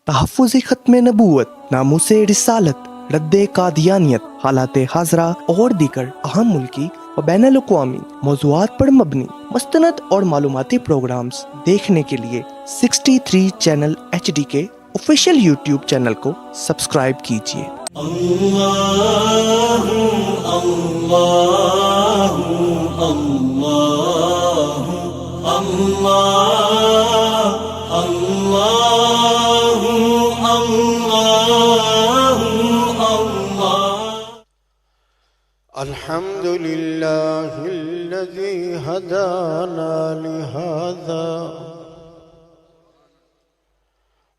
تحفظ ختم نبوت، ناموس رسالت، رد قادیانیت، حالات حاضرہ اور دیگر اہم ملکی و بین الاقوامی موضوعات پر مبنی مستند اور معلوماتی پروگرامز دیکھنے کے لیے 63 چینل HD کے آفیشیل یوٹیوب چینل کو سبسکرائب کیجیے۔ اللہ اللہ اللہ اللہ اللہ اللہ۔ الحمد لله الذي هدانا لهذا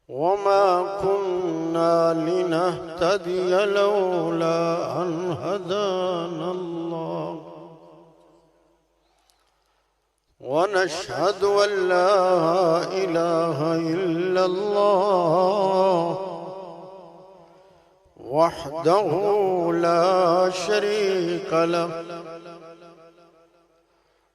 وما كنا لنهتدي لولا أن هدانا الله، ونشهد أن لا إله إلا الله وحده لا شريك له،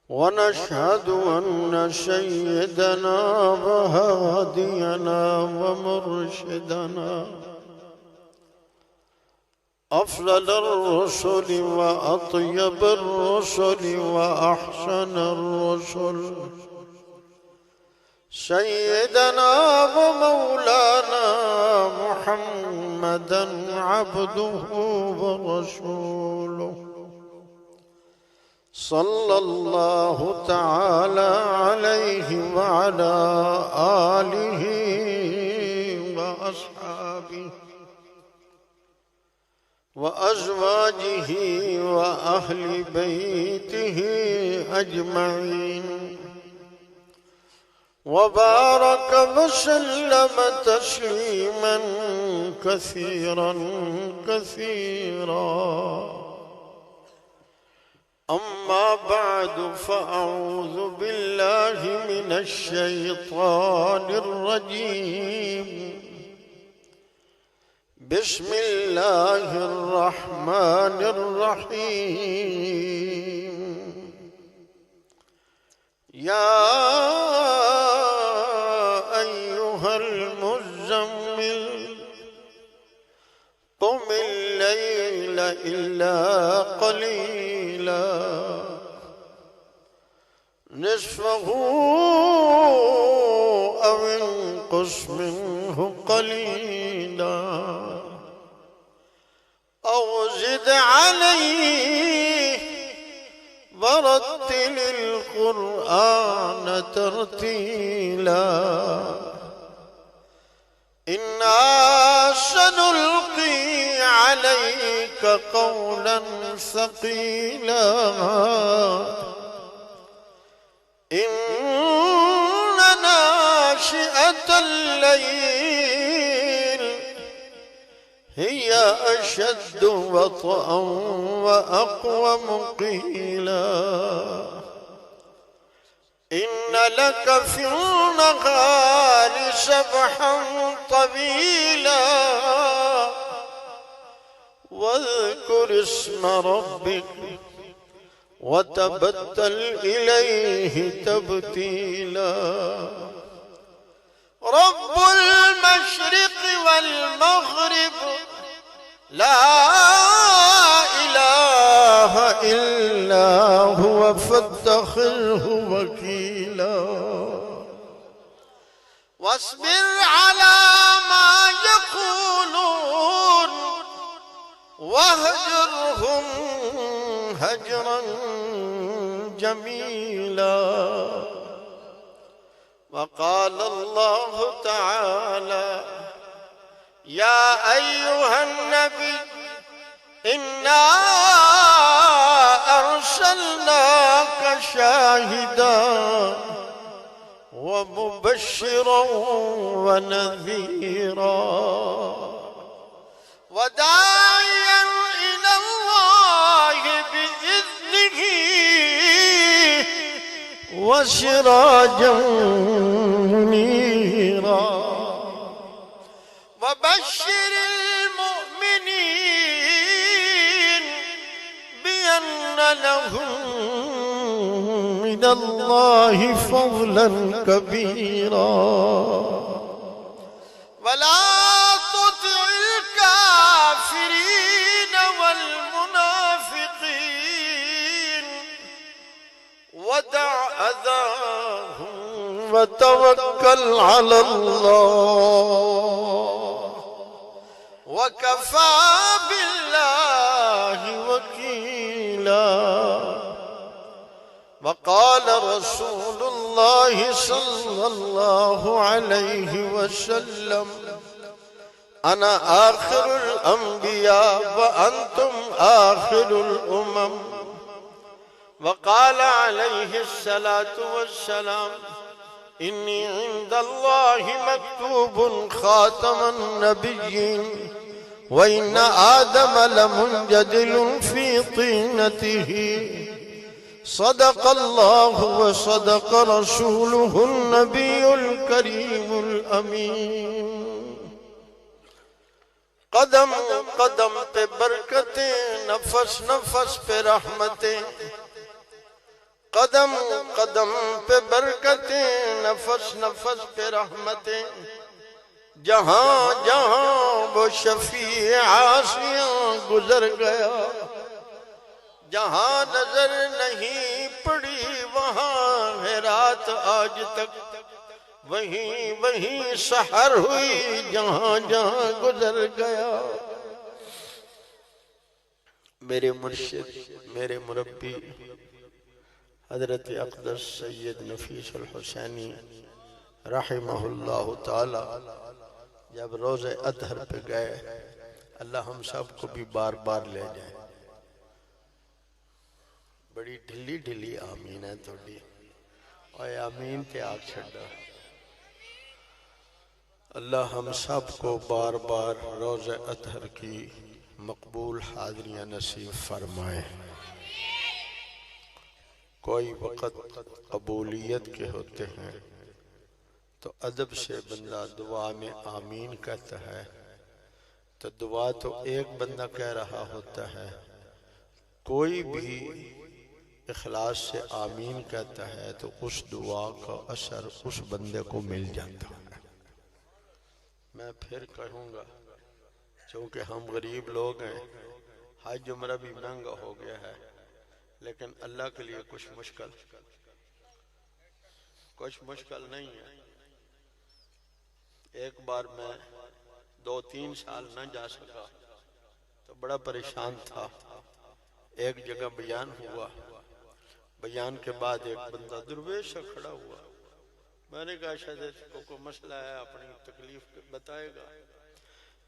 ونشهد أن سيدنا وهادينا ومرشدنا أفضل الرسل وأطيب الرسل وأحسن الرسل سيدنا ومولانا محمدا عبده ورسوله، صلى الله تعالى عليه وعلى آله وأصحابه وأزواجه وأهل بيته أجمعين، وبارك وسلم تسليما كثيرا كثيرا. أما بعد، فأعوذ بالله من الشيطان الرجيم. بسم الله الرحمن الرحيم. يا أيها المزمل قم الليل إلا قليلا نصفه أو انقص منه قليلا أو زد عليه ورتل القرآن ترتيلا. إنا سنلقي عليك قولا ثقيلا. إن ناشئة الليل هي أشد وطئا وأقوم قيلا. إن لك في النهار سبحا طويلا واذكر اسم ربك وتبتل إليه تبتيلا. رب المشرق والمغرب لا إله إلا هو فاتخذه وكيلا. واصبر على ما يقولون واهجرهم هجرا جميلا. وقال الله تعالى: يا أيها النبي إنا أرسلناك شاهدا ومبشرا ونذيرا وداعيا إلى الله بإذنه وسراجا منيرا. وبشر المؤمنين بأن لهم من الله فضلا كبيرا. ولا تطع الكافرين والمنافقين ودع أذاهم وتوكل على الله وكفى بالله وكيلا. وقال رسول الله صلى الله عليه وسلم أنا آخر الأنبياء وأنتم آخر الأمم. وقال عليه الصلاة والسلام إني عند الله مكتوب خاتم النبيين وإن آدم لمنجدل في طينته. صدق الله وصدق رسوله النبي الكريم الأمين. قدم قدم پہ برکتیں، نفس نفس پہ رحمتیں، قدم قدم پہ برکتیں، نفس نفس پہ رحمتیں، جہاں جہاں وہ شفیع عاصیاں گزر گیا، جہاں نظر نہیں پڑی وہاں ہے رات آج تک، وہیں وہیں سحر ہوئی جہاں جہاں گزر گیا. میرے مرشد، میرے مربی حضرت اقدس سید نفیس الحسینی رحمہ اللہ تعالی جب روز اطہر پہ گئے، اللہ ہم سب کو بھی بار بار لے جائے. بڑی ڈھلی ڈھلی آمین ہے توڑی، اور آمین تے آگ چھڑا. اللہ ہم سب کو بار بار روز اطہر کی مقبول حاضریاں نصیب فرمائے. کوئی وقت قبولیت کے ہوتے ہیں تو ادب سے بندہ دعا میں آمین کہتا ہے، تو دعا تو ایک بندہ کہہ رہا ہوتا ہے، کوئی بھی اخلاص سے آمین کہتا ہے تو اس دعا کا اثر اس بندے کو مل جاتا ہے. میں پھر کہوں گا، چونکہ ہم غریب لوگ ہیں، حج عمرہ بھی مہنگا ہو گیا ہے، لیکن اللہ کے لیے کچھ مشکل نہیں ہے. ایک بار میں 2-3 سال نہ جا سکا تو بڑا پریشان تھا. ایک جگہ بیان ہوا، بیان کے بعد ایک بندہ درویش سے کھڑا ہوا. میں نے کہا شاید اس کو کوئی مسئلہ ہے، اپنی تکلیف بتائے گا.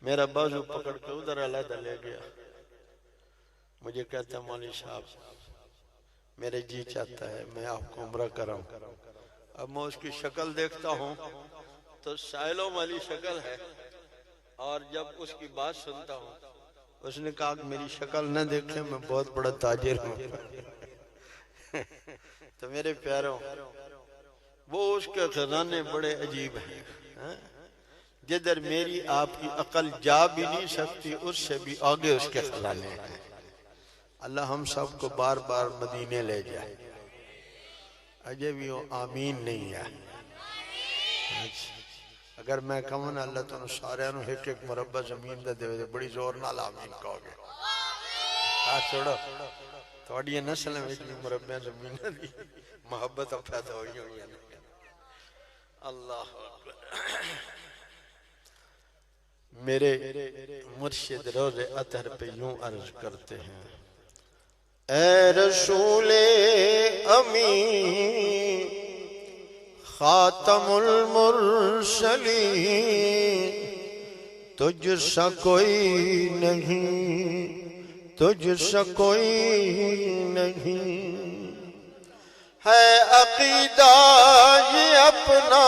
میرا بازو پکڑ کے ادھر علیحدہ لے گیا. مجھے کہتا ہے مولوی صاحب میرے جی چاہتا ہے میں آپ کو عمرہ کراؤں. اب میں اس کی شکل دیکھتا ہوں تو سائلوں والی شکل ہے، اور جب اس کی بات سنتا ہوں، اس نے کہا کہ میری شکل نہ دیکھیں، میں بہت بڑا تاجر ہوں. تو میرے پیاروں، وہ اس کے خزانے بڑے عجیب ہیں. جدھر میری آپ کی عقل جا بھی نہیں سکتی، اس سے بھی آگے اس کے خزانے ہیں. اللہ ہم سب کو بار بار مدینے لے جائے. اجے بھی وہ آمین نہیں ہے. اگر میں کہوں نا اللہ تو سارے انہوں ایک ایک مربع زمین دے دے بڑی زور نال آمین کہو گے. چھوڑو تھوڑی نسل میں اتنی مربع زمین دی محبت پیدا ہوئی ہوئی ہے. اللہ اکبر. میرے مرشد روز اطہر پہ یوں عرض کرتے ہیں، اے رسول امین خاتم المرسلین، تجھ سا کوئی نہیں، تجھ سا کوئی نہیں. ہے عقیدہ یہ اپنا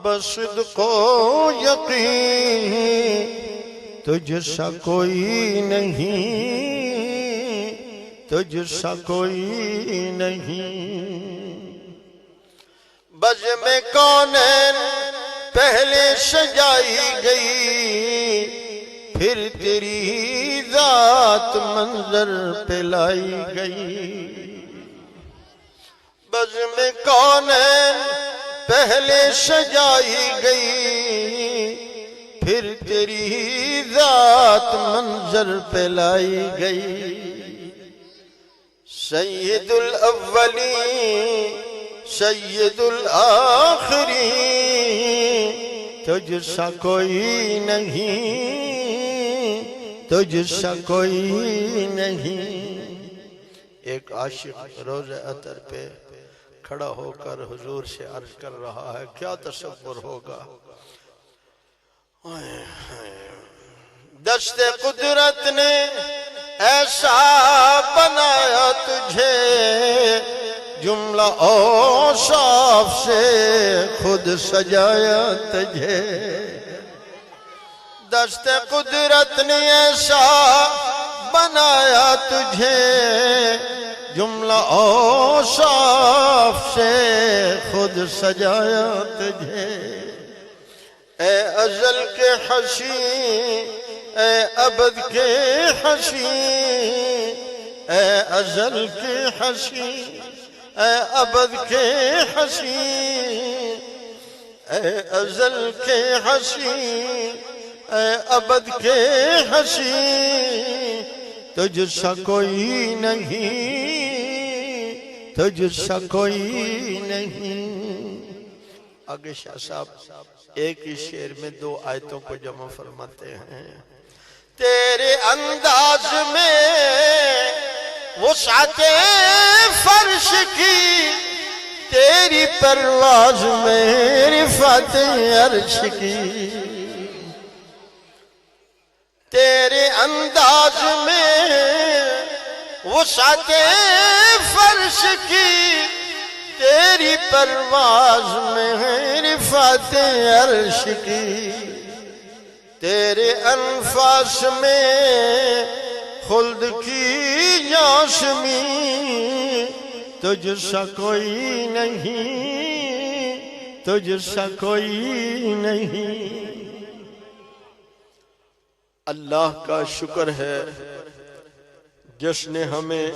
بصدق و یقین، تجھ سا کوئی نہیں، تجھ سا کوئی نہیں. بزم کونین پہلے سجائی گئی، پھر تیری ذات منظر پہ لائی گئی. بزم کونین پہلے سجائی گئی، پھر تیری ذات منظر پہ لائی گئی۔ سید الاولین سید الآخرین، تجھ سا کوئی نہیں، تجھ سا کوئی نہیں۔ ایک عاشق روز عطر پہ کھڑا ہو کر حضور سے عرض کر رہا ہے، کیا تصور ہوگا، دست قدرت نے ایسا بنایا تجھے، جملہ اوصاف سے خود سجایا تجھے۔ دست قدرت نے ایسا بنایا تجھے، جملہ اوصاف سے خود سجایا تجھے۔ اے ازل کے حسین، اے ابد کے حسین، اے ازل کے حسین، اے ابد کے حسین، اے ازل کے حسین، اے ابد کے حسین، تجھ سا کوئی نہیں، تجھ سا کوئی نہیں۔ آگے شاہ صاحب ایک ہی شعر میں دو آیتوں کو جمع فرماتے ہیں۔ تیرے انداز میں وسعت فرش کی، تیری پرواز میں رفعت عرش کی۔ تیرے انداز میں وسعت فرش کی، تیری پرواز میں رفعت عرش کی۔ تیرے انفاس میں خلد کی یاسمی، تجھ سا کوئی نہیں، تجھ سا کوئی نہیں۔ اللہ کا شکر ہے جس نے ہمیں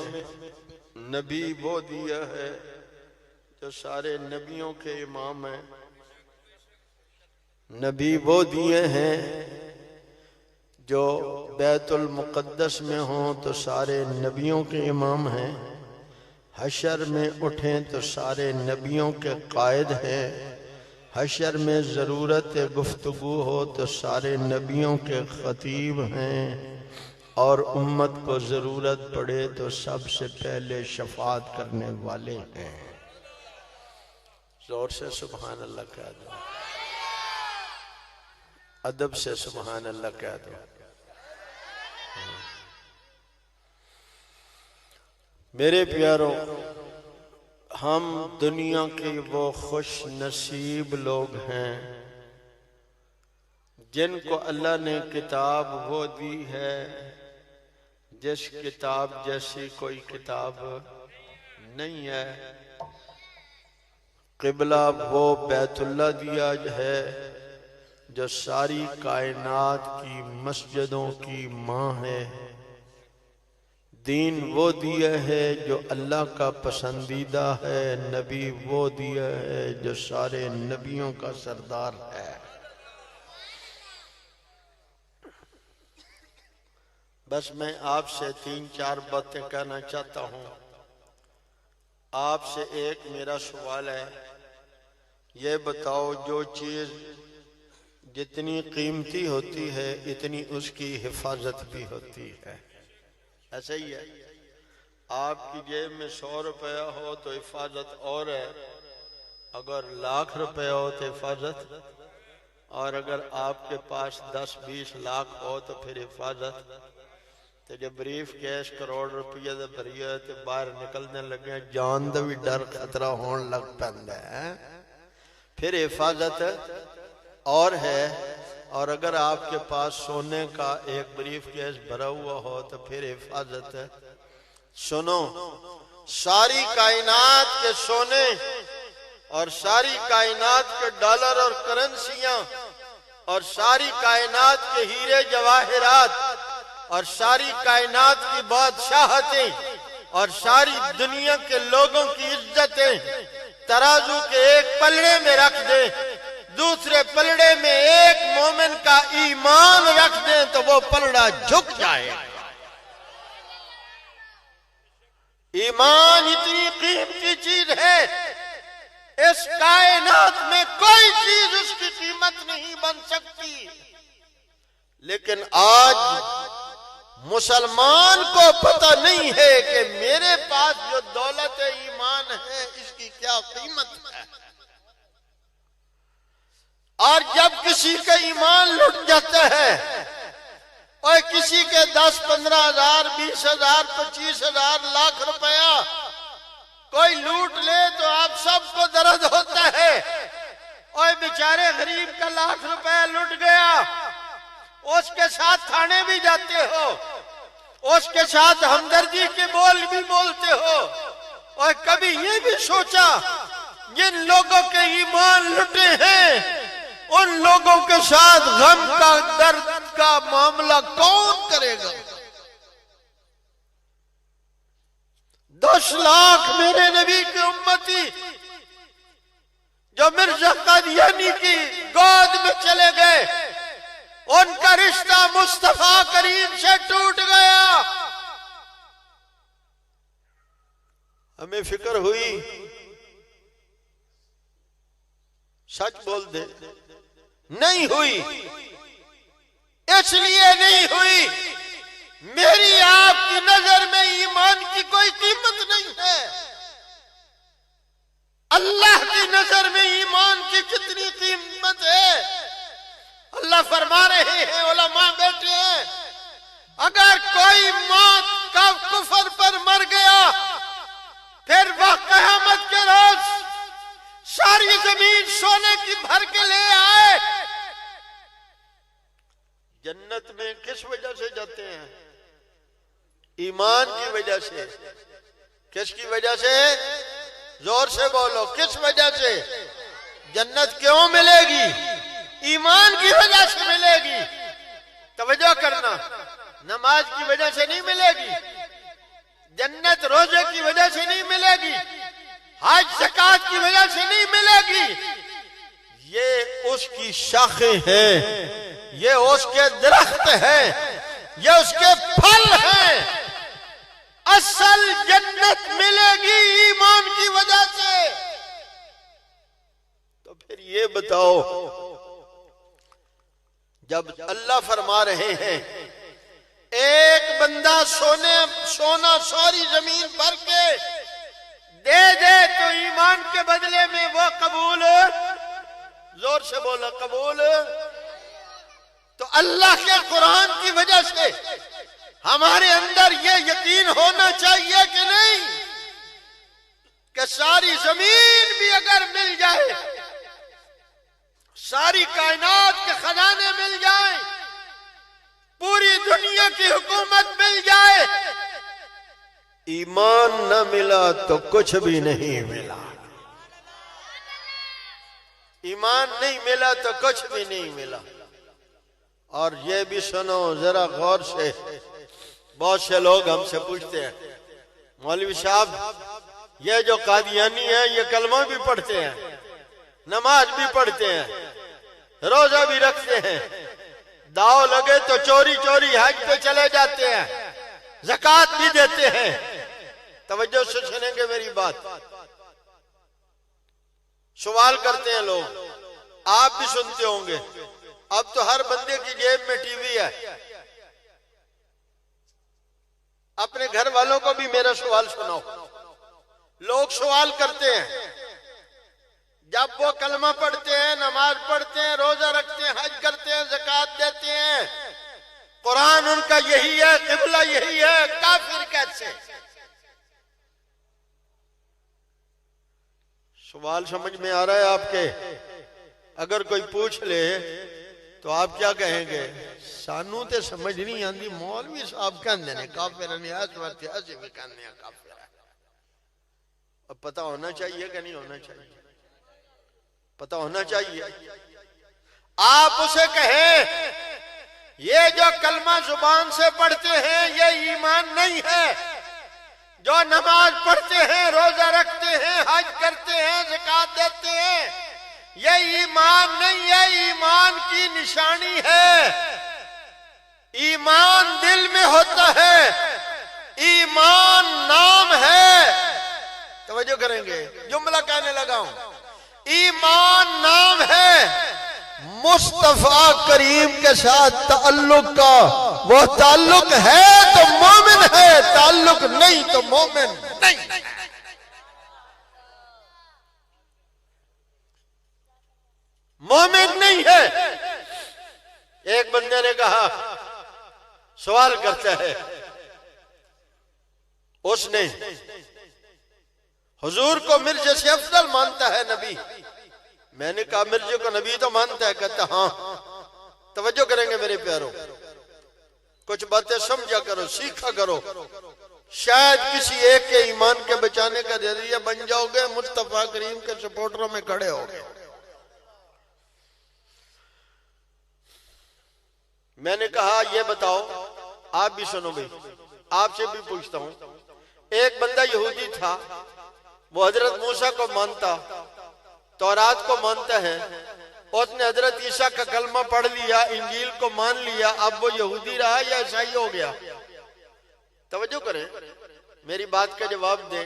نبی وہ دیا ہے جو سارے نبیوں کے امام ہیں۔ نبی وہ دیے ہیں جو بیت المقدس میں ہوں تو سارے نبیوں کے امام ہیں، حشر میں اٹھیں تو سارے نبیوں کے قائد ہیں، حشر میں ضرورت گفتگو ہو تو سارے نبیوں کے خطیب ہیں، اور امت کو ضرورت پڑے تو سب سے پہلے شفاعت کرنے والے ہیں۔ زور سے سبحان اللہ کہہ دو، ادب سے سبحان اللہ کہہ دو۔ میرے پیاروں، ہم دنیا کے وہ خوش نصیب لوگ ہیں جن کو اللہ نے کتاب وہ دی ہے جس کتاب جیسی کوئی کتاب نہیں ہے۔ قبلہ وہ بیت اللہ دیا ہے جو ساری کائنات کی مسجدوں کی ماں ہے۔ دین وہ دیا ہے جو اللہ کا پسندیدہ ہے، نبی وہ دیا ہے جو سارے نبیوں کا سردار ہے۔ بس میں آپ سے 3-4 باتیں کہنا چاہتا ہوں۔ آپ سے ایک میرا سوال ہے، یہ بتاؤ جو چیز جتنی قیمتی ہوتی ہے اتنی اس کی حفاظت بھی ہوتی ہے، ایسا ہی ہے؟ آپ کی جیب میں 100 روپیہ ہو تو حفاظت اور ہے، اگر 1,00,000 روپیہ ہو تو حفاظت، اور اگر آپ کے پاس 10-20 لاکھ ہو تو پھر حفاظت۔ تو جب بریف کیش کروڑ روپیہ دے بھریے تو باہر نکلنے لگے جان دا بھی ڈر خطرہ ہون لگ پہندا ہے، پھر حفاظت اور ہے۔ اور اگر آپ کے پاس سونے کا ایک بریف کیس بھرا ہوا ہو تو پھر حفاظت ہے۔ سنو، ساری کائنات کے سونے اور ساری کائنات کے ڈالر اور کرنسیاں اور ساری کائنات کے ہیرے جواہرات اور ساری کائنات کی بادشاہتیں اور ساری دنیا کے لوگوں کی عزتیں ترازو کے ایک پلڑے میں رکھ دیں، دوسرے پلڑے میں ایک مومن کا ایمان رکھ دیں تو وہ پلڑا جھک جائے گا۔ ایمان اتنی قیمتی چیز ہے، اس کائنات میں کوئی چیز اس کی قیمت نہیں بن سکتی، لیکن آج مسلمان کو پتہ نہیں ہے کہ میرے پاس جو دولت ایمان ہے اس کی کیا قیمت ہے۔ اور جب کسی کا ایمان لٹ جاتا ہے اور کسی کے 10-15,000 20,000 25,000 لاکھ روپیہ کوئی لوٹ لے تو آپ سب کو درد ہوتا ہے، اور بیچارے غریب کا 1,00,000 روپیہ لٹ گیا، اس کے ساتھ تھانے بھی جاتے ہو، اس کے ساتھ ہمدردی کے بول بھی بولتے ہو، اور کبھی یہ بھی سوچا جن لوگوں کے ایمان لٹے ہیں ان لوگوں کے ساتھ غم کا درد کا معاملہ کون کرے گا؟ 10 لاکھ میرے نبی کی امتی جو مرزا قادیانی کی گود میں چلے گئے، ان کا رشتہ مصطفیٰ کریم سے ٹوٹ گیا۔ ہمیں فکر ہوئی، سچ بول دے، نہیں ہوئی۔ اس لیے نہیں ہوئی، میری آپ کی نظر میں ایمان کی کوئی قیمت نہیں ہے، اللہ کی نظر میں ایمان کی کتنی قیمت ہے۔ اللہ فرما رہے ہیں، علماء بیٹھے ہیں، اگر کوئی موت کا کفر پر مر گیا پھر وہ قیامت کے روز ساری زمین سونے کی بھر کے لے آئے، جنت میں کس وجہ سے جاتے ہیں؟ ایمان کی وجہ سے۔ کس کی وجہ سے؟ زور سے بولو، کس وجہ سے؟ جنت کیوں ملے گی؟ ایمان کی وجہ سے ملے گی۔ توجہ کرنا، نماز کی وجہ سے نہیں ملے گی، جنت روزے کی وجہ سے نہیں ملے گی، حج زکوٰۃ کی وجہ سے نہیں ملے گی۔ یہ اس کی شاخیں ہیں، یہ اس کے درخت ہیں، یہ اس کے پھل ہیں۔ اصل جنت ملے گی ایمان کی وجہ سے۔ تو پھر یہ بتاؤ، جب اللہ فرما رہے ہیں ایک بندہ سونا ساری زمین بھر کے دے دے تو ایمان کے بدلے میں وہ قبول، زور سے بولا، قبول۔ تو اللہ کے قرآن کی وجہ سے ہمارے اندر یہ یقین ہونا چاہیے کہ نہیں کہ ساری زمین بھی اگر مل جائے، ساری کائنات کے خزانے مل جائیں، پوری دنیا کی حکومت مل جائے، ایمان نہ ملا تو کچھ بھی نہیں ملا۔ ایمان نہیں ملا تو کچھ بھی نہیں ملا۔ اور یہ بھی سنو ذرا غور سے، بہت سے لوگ ہم سے پوچھتے ہیں، مولوی صاحب یہ جو قادیانی ہیں یہ کلمہ بھی پڑھتے ہیں، نماز بھی پڑھتے ہیں، روزہ بھی رکھتے ہیں، داؤ لگے تو چوری چوری حج پہ چلے جاتے ہیں، زکوٰۃ بھی دیتے ہیں۔ توجہ سے سنیں گے میری بات، سوال کرتے ہیں لوگ، آپ بھی سنتے ہوں گے، اب تو ہر بندے کی جیب میں ٹی وی ہے۔ اپنے گھر والوں کو بھی میرا سوال سناؤ۔ لوگ سوال کرتے ہیں، جب وہ کلمہ پڑھتے ہیں، نماز پڑھتے ہیں، روزہ رکھتے ہیں، حج کرتے ہیں، زکوٰۃ دیتے ہیں، قرآن ان کا یہی ہے، قبلہ یہی ہے، کافر کیسے؟ سوال سمجھ میں آ رہا ہے آپ کے؟ اگر کوئی پوچھ لے تو آپ کیا کہیں گے؟ سانو تے سمجھ نہیں آندی، مولوی صاحب کہندے نے کافر نے، اس وقت ایسے بھی کہندے ہیں کافر ہے۔ اب پتہ ہونا چاہیے کہ نہیں ہونا چاہیے؟ پتہ ہونا چاہیے۔ آپ اسے کہیں یہ جو کلمہ زبان سے پڑھتے ہیں یہ ایمان نہیں ہے، جو نماز پڑھتے ہیں، روزہ رکھتے ہیں، حج کرتے ہیں، زکات دیتے ہیں، یہ ایمان نہیں ہے، ایمان کی نشانی ہے۔ ایمان دل میں ہوتا ہے، ایمان نام ہے۔ توجہ کریں گے، جملہ کہنے لگا ہوں، ایمان نام ہے۔ مصطفیٰ کریم کے ساتھ تعلق کا، وہ تعلق ہے تو مومن ہے، تعلق نہیں تو مومن نہیں۔ مومن نہیں ہے۔ ایک بندے نے کہا، سوال کرتا ہے، اس نے حضور کو مرزے سے افضل مانتا ہے نبی۔ میں نے کہا مرزے کو نبی تو مانتا ہے؟ کہتا ہاں۔ توجہ کریں گے میرے پیاروں، کچھ باتیں سمجھا کرو، سیکھا کرو، شاید کسی ایک کے ایمان کے بچانے کا ذریعہ بن جاؤ گے، مصطفیٰ کریم کے سپورٹروں میں کھڑے ہو گے۔ میں نے کہا یہ بتاؤ، آپ بھی سنو بھائی، آپ سے بھی پوچھتا ہوں، ایک بندہ یہودی تھا، وہ حضرت موسیٰ کو مانتا، تورات کو مانتا ہے، اس نے حضرت عیسیٰ کا کلمہ پڑھ لیا، انجیل کو مان لیا، اب وہ یہودی رہا یا عیسائی ہو گیا؟ توجہ کریں، میری بات کا جواب دیں،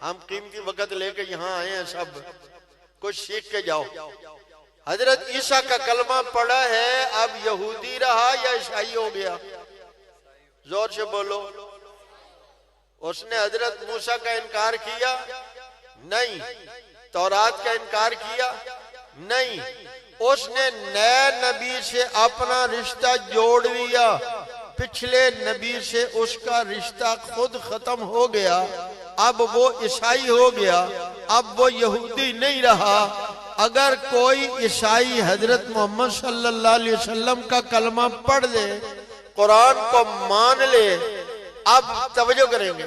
ہم قیمتی وقت لے کے یہاں آئے ہیں، سب کچھ سیکھ کے جاؤ۔ حضرت عیسیٰ کا کلمہ پڑھا ہے، اب یہودی رہا یا عیسائی ہو گیا؟ زور سے بولو۔ اس نے حضرت موسیٰ کا انکار کیا؟ نہیں۔ تورات کا انکار کیا؟ نہیں۔ اس نے نئے نبی سے اپنا رشتہ جوڑ لیا، پچھلے نبی سے اس کا رشتہ خود ختم ہو گیا، اب وہ عیسائی ہو گیا، اب وہ یہودی نہیں رہا۔ اگر کوئی عیسائی حضرت محمد صلی اللہ علیہ وسلم کا کلمہ پڑھ لے، قرآن کو مان لے، اب توجہ کریں گے،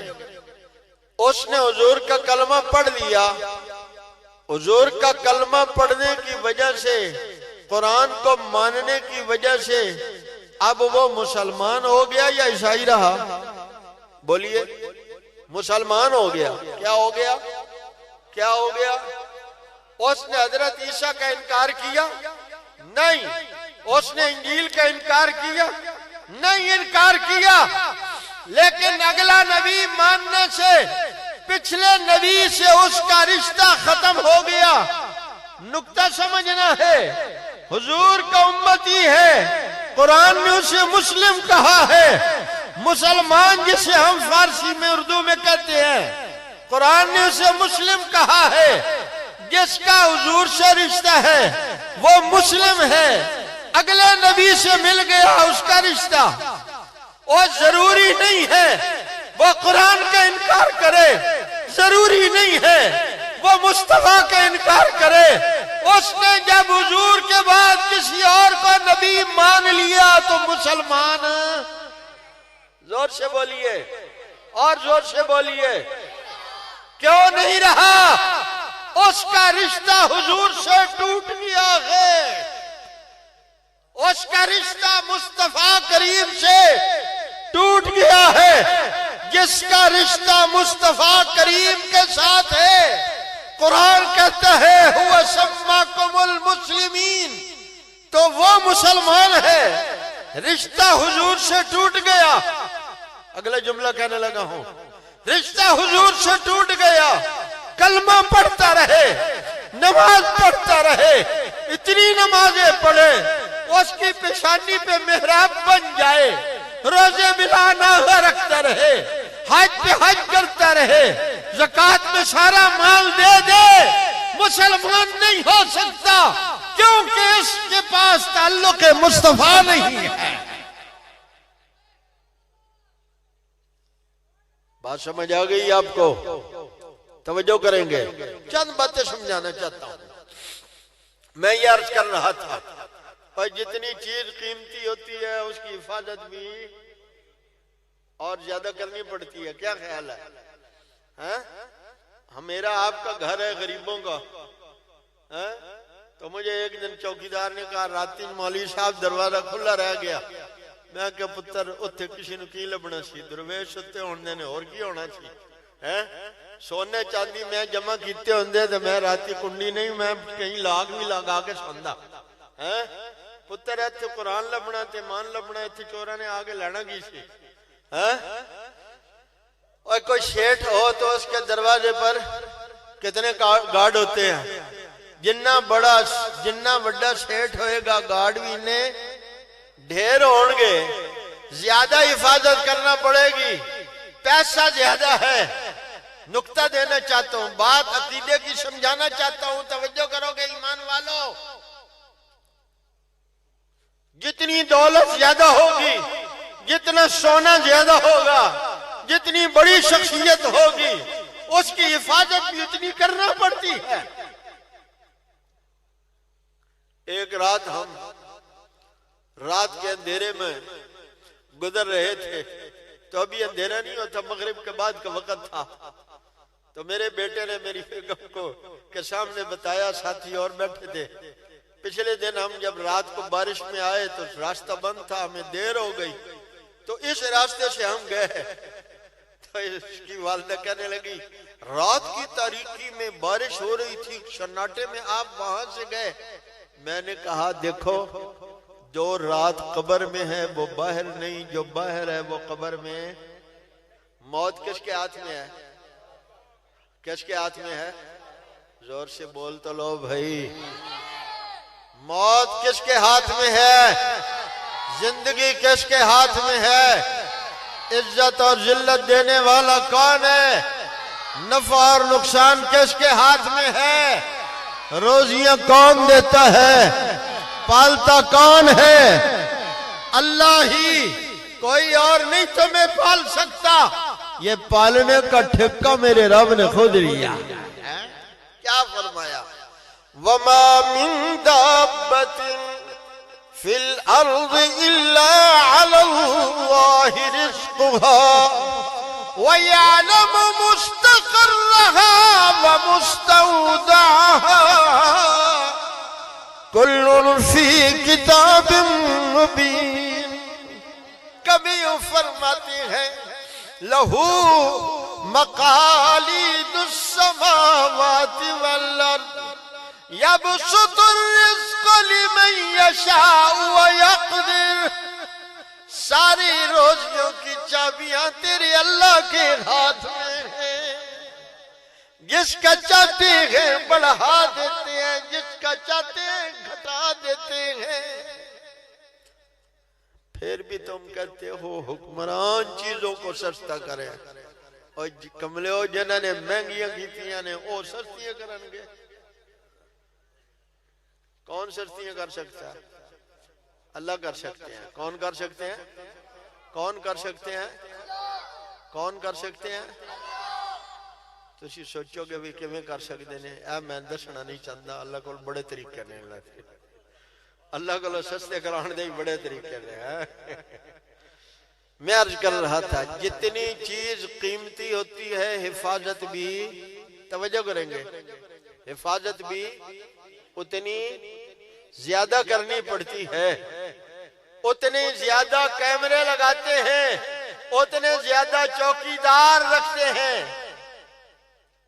اس نے حضور کا کلمہ پڑھ لیا، حضور کا کلمہ پڑھنے کی وجہ سے، قرآن کو ماننے کی وجہ سے، اب وہ مسلمان ہو گیا یا عیسائی رہا؟ بولیے، مسلمان ہو گیا۔ کیا ہو گیا؟ کیا ہو گیا؟ اس نے حضرت عیسیٰ کا انکار کیا؟ نہیں۔ اس نے انجیل کا انکار کیا؟ نہیں انکار کیا، لیکن اگلا نبی ماننے سے پچھلے نبی سے اس کا رشتہ ختم ہو گیا۔ نکتہ سمجھنا ہے، حضور کا امتی ہے، قرآن نے اسے مسلم کہا ہے۔ مسلمان جسے ہم فارسی میں اردو میں کہتے ہیں، قرآن نے اسے مسلم کہا ہے۔ جس کا حضور سے رشتہ ہے وہ مسلم ہے، اگلے نبی سے مل گیا اس کا رشتہ۔ اور ضروری نہیں ہے وہ قرآن کا انکار کرے، ضروری نہیں ہے وہ مصطفیٰ کا انکار کرے۔ اس نے جب حضور کے بعد کسی اور کو نبی مان لیا تو مسلمان، زور سے بولیے اور زور سے بولیے، کیوں نہیں رہا؟ اس کا رشتہ حضور سے ٹوٹ گیا ہے، اس کا رشتہ مصطفیٰ کریم سے ٹوٹ گیا ہے۔ جس کا رشتہ مصطفیٰ کریم کے ساتھ ہے، قرآن کہتا ہے هو سماکم المسلمین، تو وہ مسلمان ہے۔ رشتہ حضور سے ٹوٹ گیا، اگلا جملہ کہنے لگا ہوں، رشتہ حضور سے ٹوٹ گیا، کلمہ پڑھتا رہے، نماز پڑھتا رہے، اتنی نمازیں پڑھے اس کی پیشانی پہ محراب بن جائے، روزے بلا ناغہ رکھتا رہے، حج پہ حج کرتا رہے، زکوٰۃ میں سارا مال دے دے، مسلمان نہیں ہو سکتا، کیونکہ اس کے پاس تعلق مصطفیٰ نہیں ہے۔ بات سمجھ آ گئی آپ کو؟ توجہ کریں گے، چند باتیں سمجھانا چاہتا ہوں۔ میں یہ عرض کر رہا تھا، اور جتنی چیز قیمتی ہوتی ہے اس کی حفاظت بھی اور زیادہ کرنی پڑتی ہے۔ کیا خیال ہے؟ میرا آپ کا گھر ہے غریبوں کا، تو مجھے ایک دن چوکیدار نے کہا، رات دن مولوی صاحب دروازہ کھلا رہ گیا، میں کہ پتر اتھے کسی نے کی لبنا سی درویش اتھے ہونے نے اور کی ہونا سی سونے چاندی میں جمع کیتے ہوندے تو میں راتی کنڈی نہیں میں کہیں لاغ بھی لگا کے سوندہ پتر ایتھے قرآن لبنا تے مان لبنا ایتھے چورا نے آگے لینا کی سی اور کوئی شیٹ ہو تو اس کے دروازے پر کتنے گارڈ ہوتے ہیں جنہ بڑا شیٹ ہوئے گا گارڈ بھی انہیں ڈھیر ہونگے زیادہ حفاظت کرنا پڑے گی پیسہ زیادہ ہے نکتہ دینا چاہتا ہوں بات عقیدے کی سمجھانا چاہتا ہوں توجہ کرو گے ایمان والو جتنی دولت زیادہ ہوگی جتنا سونا زیادہ ہوگا جتنی بڑی شخصیت ہوگی اس کی حفاظت بھی اتنی کرنا پڑتی ہے ایک رات ہم رات کے اندھیرے میں گزر رہے تھے تو ابھی اندھیرا نہیں ہوتا مغرب کے بعد کا وقت تھا تو میرے بیٹے نے میری بیگم کو کے سامنے بتایا ساتھی اور بیٹھے تھے پچھلے دن ہم جب رات کو بارش میں آئے تو راستہ بند تھا ہمیں دیر ہو گئی تو اس راستے سے ہم گئے تو اس کی والدہ کہنے لگی رات کی تاریکی میں بارش ہو رہی تھی سناٹے میں آپ وہاں سے گئے میں نے کہا دیکھو جو رات قبر میں ہے وہ باہر نہیں جو باہر ہے وہ قبر میں موت کس کے ہاتھ میں ہے کس کے ہاتھ میں ہے زور سے بول تو لو بھائی موت کس کے ہاتھ میں ہے زندگی کس کے ہاتھ میں ہے عزت اور ذلت دینے والا کون ہے نفع اور نقصان کس کے ہاتھ میں ہے روزیاں کون دیتا ہے پالتا کون ہے اللہ ہی کوئی اور نہیں تمہیں پال سکتا یہ پالنے کا ٹھکہ میرے رب نے خود لیا کیا فرمایا وَمَا مِن دَابَّةٍ فِي الْأَرْضِ إِلَّا عَلَى اللَّهِ رِزْقُهَا وَيَعْلَمُ مُسْتَقَرَّهَا وَمُسْتَوْدَعَهَا كُلٌّ فِي كِتَابٍ مُبِينٍ کبھی وہ فرماتے ہیں لَهُ مَقَالِيدُ السَّمَاوَاتِ وَالْأَرْضِ يَبْسُطُ الرِّزْقَ لِمَنْ يَشَاءُ وَيَقْدِرُ ساری روزیوں کی چابیاں تیرے اللہ کے ہاتھ میں ہیں جس کا چاہتے ہیں بڑھا دیتے ہیں جس کا چاہتے ہیں گھٹا دیتے ہیں پھر بھی تم کہتے ہو حکمران چیزوں کو سستا کریں اور کملے ہو جنہوں نے مہنگیاں کیتیاں نے وہ سستیاں کریں گے کون سستیاں کر سکتا ہے اللہ کر سکتے ہیں کون کر سکتے ہیں کون کر سکتے ہیں کون کر سکتے ہیں تو اسی سوچو کہ بھی کمیں کر سکتے ہیں اے میں دسنا نہیں چاہتا اللہ کو بڑے طریقے نے اللہ کو سستے کرانے دے بڑے طریقے نے میں عرض کر رہا تھا جتنی چیز قیمتی ہوتی ہے حفاظت بھی توجہ کریں گے حفاظت بھی اتنی زیادہ کرنی پڑتی ہے اتنے زیادہ کیمرے لگاتے ہیں اتنے زیادہ چوکیدار رکھتے ہیں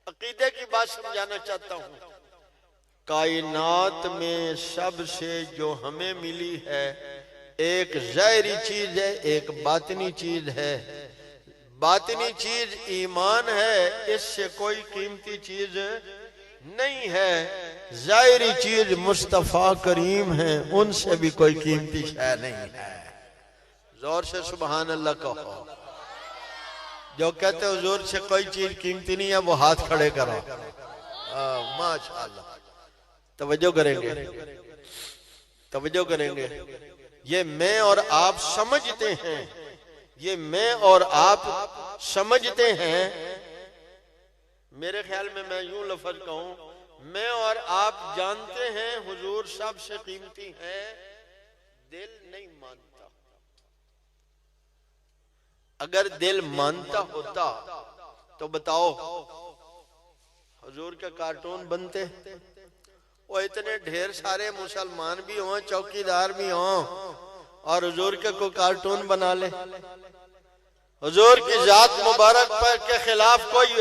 عقیدے کی بات سمجھانا چاہتا ہوں کائنات میں سب سے جو ہمیں ملی ہے ایک ظاہری چیز ہے ایک باطنی چیز ہے باطنی چیز ایمان ہے اس سے کوئی قیمتی چیز نہیں ہے ظاہری چیز مصطفیٰ کریم ہیں ان سے بھی کوئی قیمتی شے نہیں ہے زور سے سبحان اللہ کہو جو کہتے حضور سے کوئی چیز قیمتی نہیں ہے وہ ہاتھ کھڑے کرو ماشاءاللہ توجہ کریں گے توجہ کریں گے یہ میں اور آپ سمجھتے ہیں یہ میں اور آپ سمجھتے ہیں میرے خیال میں یوں لفظ کہوں میں اور آپ جانتے ہیں حضور سب سے قیمتی ہے دل نہیں مانتا اگر دل مانتا ہوتا تو بتاؤ حضور کے کارٹون بنتے وہ اتنے ڈھیر سارے مسلمان بھی ہوں چوکیدار بھی ہوں اور حضور کے کوئی کارٹون بنا لے، حضور کی ذات مبارک پر کے خلاف کوئی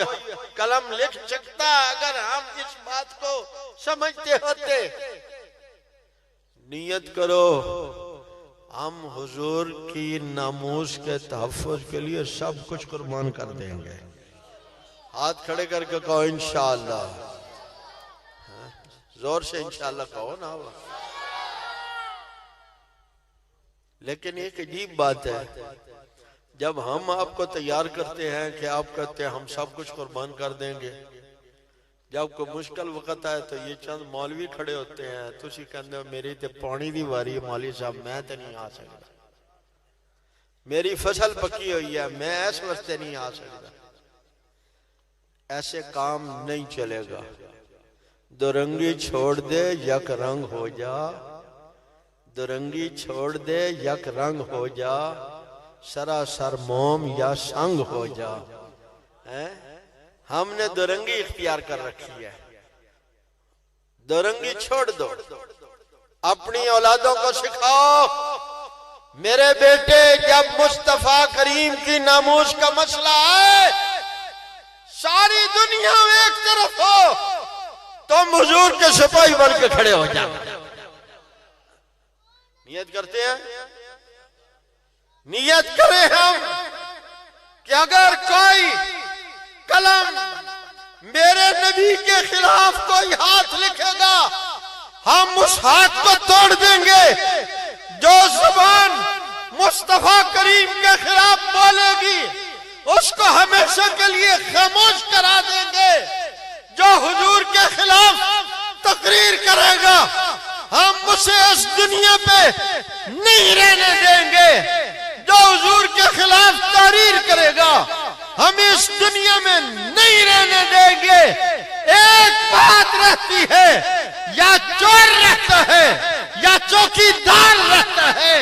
قلم لکھ سکتا؟ اگر ہم اس بات کو سمجھتے ہوتے، نیت کرو ہم حضور کی ناموس کے تحفظ کے لیے سب کچھ قربان کر دیں گے۔ ہاتھ کھڑے کر کے کہو انشاءاللہ، زور سے انشاءاللہ کہو نا۔ لیکن ایک عجیب بات ہے، جب ہم آپ کو تیار کرتے ہیں کہ آپ کہتے ہیں ہم سب کچھ قربان کر دیں گے، جب کوئی مشکل وقت آئے تو یہ چند مولوی کھڑے ہوتے ہیں، تو اسی کہندے میری تے پانی دی واری ہے مولوی صاحب، میں تے نہیں آ سکتا، میری فصل پکی ہوئی ہے، میں اس واسطے نہیں آ سکتا۔ ایسے کام نہیں چلے گا۔ دو رنگی چھوڑ دے یک رنگ ہو جا، دو رنگی چھوڑ دے یک رنگ ہو جا، سراسر موم یا سنگ ہو جا۔ ہم نے دو رنگی اختیار کر رکھی ہے، دو رنگی چھوڑ دو۔ اپنی اولادوں کو سکھاؤ، میرے بیٹے جب مصطفیٰ کریم کی ناموس کا مسئلہ ہے، ساری دنیا میں ایک طرف ہو، تم حضور کے سپاہی بن کے کھڑے ہو جاؤ۔ نیت کرتے ہیں، نیت کریں ہم کہ اگر کوئی قلم میرے نبی کے خلاف کوئی ہاتھ لکھے گا، ہم اس ہاتھ کو توڑ دیں گے۔ جو زبان مصطفیٰ کریم کے خلاف بولے گی اس کو ہمیشہ کے لیے خاموش کرا دیں گے۔ جو حضور کے خلاف تقریر کرے گا ہم اسے اس دنیا پہ نہیں رہنے دیں گے۔ جو حضور کے خلاف تحریر کرے گا ہم اس دنیا میں نہیں رہنے دیں گے۔ ایک بات رہتی ہے، یا چور رہتا ہے یا چوکیدار رہتا ہے،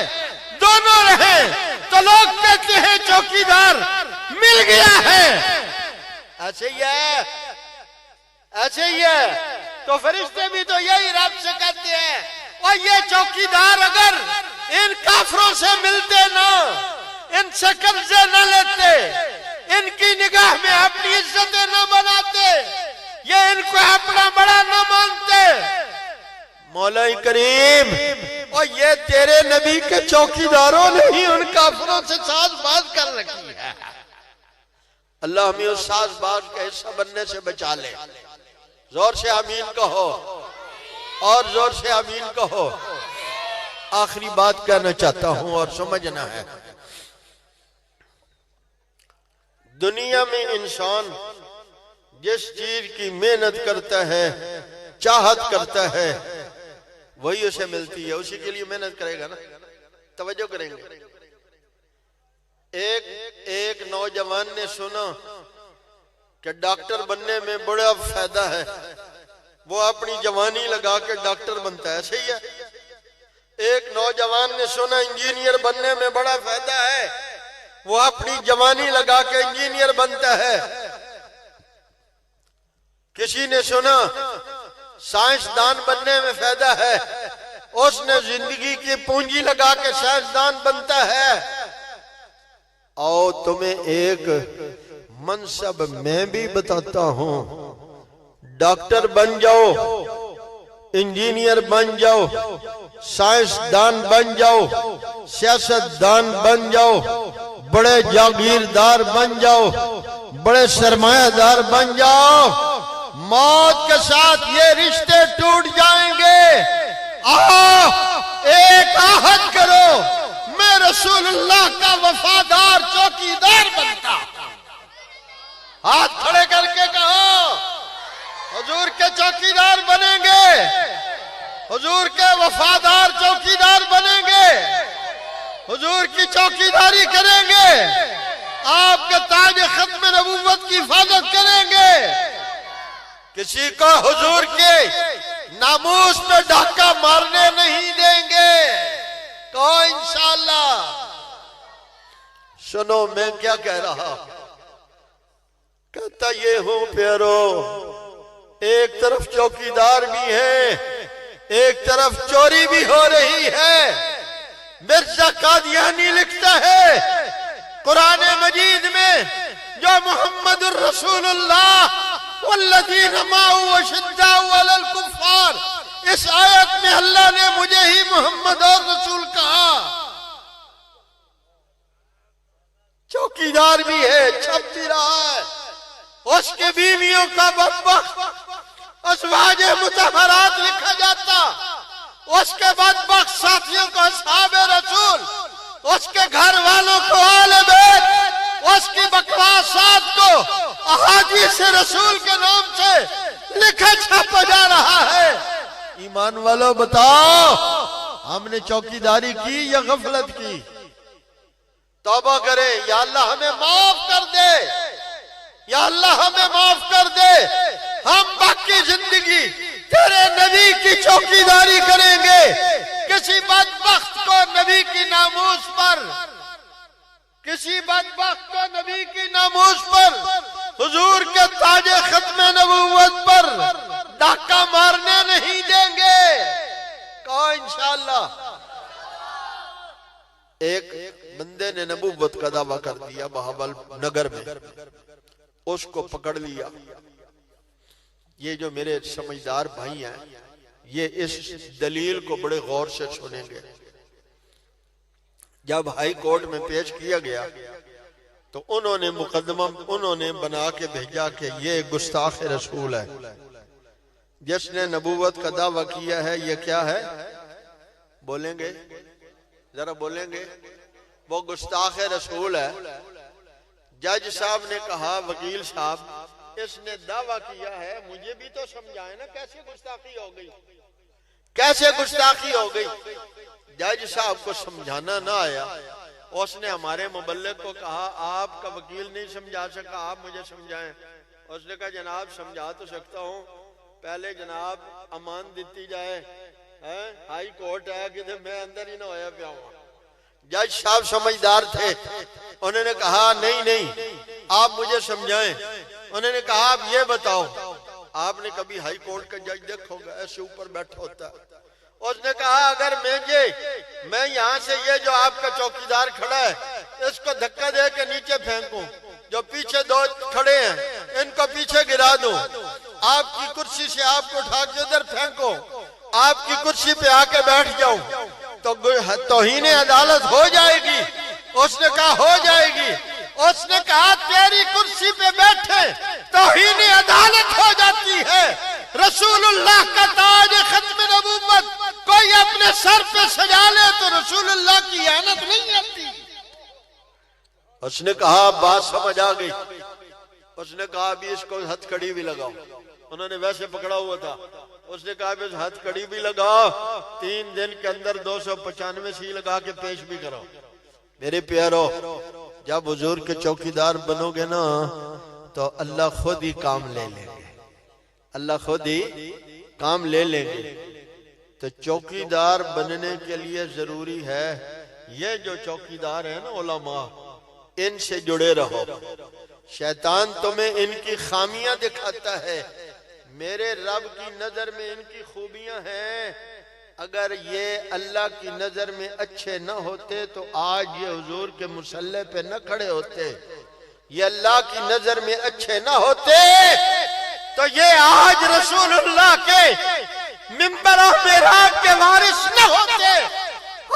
دونوں رہیں تو لوگ کہتے ہیں چوکیدار مل گیا ہے۔ ایسے ہی ہے، ایسے ہی ہے۔ تو فرشتے بھی تو یہی رب سے کہتے ہیں، اور یہ چوکیدار اگر ان کافروں سے ملتے نہ، ان سے قبضے نہ لیتے، ان کی نگاہ میں اپنی عزتیں نہ بناتے، یہ ان کو اپنا بڑا نہ مانتے، مولا کریم اور یہ تیرے نبی کے چوکیداروں نے ہی ان کافروں سے ساز باز کر رکھی ہے۔ اللہ ہمیں اس ساز باز کا حصہ بننے سے بچا لے۔ زور سے آمین کہو، اور زور سے آمین کہو۔ آخری بات کہنا چاہتا ہوں اور سمجھنا ہے، دنیا میں انسان جس چیز کی محنت کرتا ہے، چاہت کرتا ہے، وہی اسے ملتی ہے، اسی کے لیے محنت کرے گا نا۔ توجہ کریں گے، ایک نوجوان نے سنا کہ ڈاکٹر بننے میں بڑا فائدہ ہے، وہ اپنی جوانی لگا کے ڈاکٹر بنتا ہے، صحیح ہے۔ ایک نوجوان نے سنا انجینئر بننے میں بڑا فائدہ ہے، وہ اپنی جوانی لگا کے انجینئر بنتا ہے۔ کسی نے سنا سائنسدان بننے میں فائدہ ہے، اس نے زندگی کی پونجی لگا کے سائنسدان بنتا ہے۔ آؤ تمہیں ایک منصب میں بھی بتاتا ہوں، ڈاکٹر بن جاؤ، انجینئر بن جاؤ، سائنسدان بن جاؤ، سیاستدان بن جاؤ، بڑے جاگیردار بن جاؤ، بڑے سرمایہ دار بن جاؤ، موت کے ساتھ یہ رشتے ٹوٹ جائیں گے۔ آؤ ایک عہد کرو، میں رسول اللہ کا وفادار چوکیدار بنتا۔ ہاتھ کھڑے کر کے کہو، حضور کے چوکیدار بنیں گے، حضور کے وفادار چوکیدار بنیں گے، حضور کی چوکیداری کریں گے، آپ کے تاج ختم نبوت کی حفاظت کریں گے، کسی کو حضور کے ناموس پہ ڈاکہ مارنے نہیں دیں گے۔ کہو انشاءاللہ۔ سنو میں کیا کہہ رہا، کہتا یہ ہوں پیارو، ایک طرف چوکیدار بھی ہے، ایک طرف چوری بھی ہو رہی ہے، مرزا قادیانی لکھتا ہے قرآن مجید میں جو محمد الرسول اللہ والذین معه اشداء علی الکفار، اس آیت میں اللہ نے مجھے ہی محمد اور رسول کہا۔ چوکیدار بھی ہے، چھپ بھی رہا ہے، اس کے بیویوں کا بدبخت ازواج مطہرات لکھا جاتا، اس کے بدبخت ساتھیوں کو اصحاب رسول، اس کے گھر والوں کو آل بیت، اس کی بکواسات کو احادیث رسول کے نام سے لکھا چھاپا جا رہا ہے۔ ایمان والو بتاؤ، ہم نے چوکیداری کی یا غفلت کی؟ توبہ کریں، یا اللہ ہمیں معاف کر دے، یا اللہ ہمیں معاف کر دے۔ ہم باقی زندگی تیرے نبی کی چوکیداری کریں گے۔ کسی بدبخت کو نبی کی ناموس پر، کسی بدبخت کو نبی کی ناموس پر، حضور کے تاج ختم نبوت پر ڈاکہ مارنے نہیں دیں گے۔ کہو انشاءاللہ۔ ایک بندے نے نبوت کا دعویٰ کر دیا بہاول نگر میں، اس کو پکڑ لیا۔ یہ جو میرے سمجھدار بھائی ہیں یہ اس دلیل کو بڑے غور سے سنیں گے۔ جب ہائی کورٹ میں پیش کیا گیا تو انہوں نے مقدمہ بنا کے بھیجا کہ یہ گستاخ رسول ہے، جس نے نبوت کا دعویٰ کیا ہے یہ کیا ہے؟ بولیں گے ذرا، بولیں گے؟ وہ گستاخ رسول ہے۔ جج صاحب نے کہا وکیل صاحب اس نے دعویٰ کیا ہے، مجھے بھی تو سمجھائیں نا کیسے گستاخی ہو گئی، کیسے گستاخی ہو گئی؟ جج صاحب کو سمجھانا نہ آیا، اس نے ہمارے مبلغ کو کہا آپ کا وکیل نہیں سمجھا سکا، آپ مجھے سمجھائیں۔ اس نے کہا جناب سمجھا تو سکتا ہوں، پہلے جناب امان دیتی جائے، ہائی کورٹ ہے کہ میں اندر ہی نہ ہویا پیا ہوں۔ جج صاحب سمجھدار تھے، انہوں نے کہا نہیں آپ مجھے سمجھائیں۔ انہوں نے کہا آپ یہ بتاؤ، آپ نے کبھی ہائی کورٹ کا جج دیکھو گا ایسے اوپر بیٹھا ہوتا ہے؟ اس نے کہا اگر میں یہاں سے یہ جو آپ کا چوکیدار کھڑا ہے اس کو دھکا دے کے نیچے پھینکوں، جو پیچھے دو کھڑے ہیں ان کو پیچھے گرا دوں، آپ کی کرسی سے آپ کو اٹھا کے ادھر پھینکوں، آپ کی کرسی پہ آ کے بیٹھ جاؤں تو توہین عدالت ہو جائے گی؟ اس نے کہا ہو جائے گی۔ اس نے کہا تیری کرسی پہ بیٹھے توہین عدالت ہو جاتی ہے، رسول اللہ کا تاج ختم نبوت کوئی اپنے سر پہ سجا لے تو رسول اللہ کی اہانت نہیں آتی۔ اس نے کہا بات سمجھ آ گئی۔ اس نے کہا ابھی اس کو ہتھ کڑی بھی لگاؤ، انہوں نے ویسے پکڑا ہوا تھا، اس نے کہا ابھی ہتھ کڑی بھی لگاؤ، 3 دن کے اندر 295 سی لگا کے پیش بھی کرو۔ میرے پیارو، جب حضور کے چوکیدار بنو گے نا تو اللہ خود ہی کام لے لیں گے، اللہ خود ہی کام لے لیں گے۔ تو چوکیدار بننے کے لیے ضروری ہے یہ جو چوکیدار ہیں نا علماء، ان سے جڑے رہو۔ شیطان تمہیں ان کی خامیاں دکھاتا ہے، میرے رب کی نظر میں ان کی خوبیاں ہیں۔ اگر یہ اللہ کی نظر میں اچھے نہ ہوتے تو آج یہ حضور کے مصلی پہ نہ کھڑے ہوتے، یہ اللہ کی نظر میں اچھے نہ ہوتے تو یہ آج رسول اللہ کے منبر و محراب کے وارث نہ ہوتے۔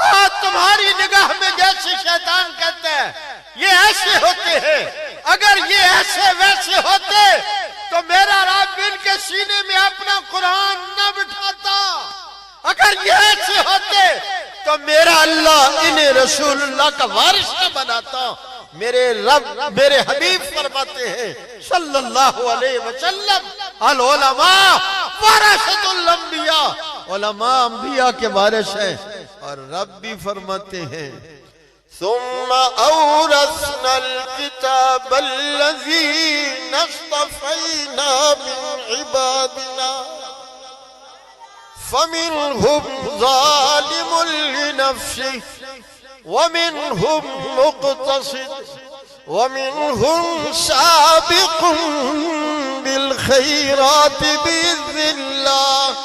آج تمہاری نگاہ میں جیسے شیطان کہتا ہے یہ ایسے ہوتے ہیں، اگر یہ ایسے ویسے ہوتے تو میرا رب ان کے سینے میں اپنا قرآن نہ بٹھاتا، اگر یہ ایسے ہوتے تو میرا اللہ انہیں رسول اللہ کا وارث نہ بناتا۔ میرے رب میرے حبیب فرماتے ہیں صلی اللہ علیہ وسلم العلماء ورثۃ الانبیاء، علماء انبیاء کے وارث ہیں۔ اور رب بھی فرماتے ہیں ثم اورثنا الكتاب الذين اصطفينا من عبادنا فمنهم ظالم لنفسه ومنهم مقتصد ومنهم سابق بالخيرات بإذن الله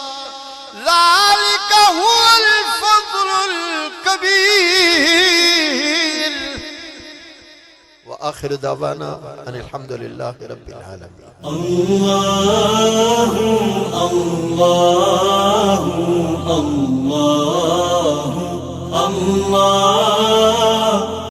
ذلك هو الفضل الكبير وآخر دعوانا أن الحمد لله رب العالمين. الله الله الله الله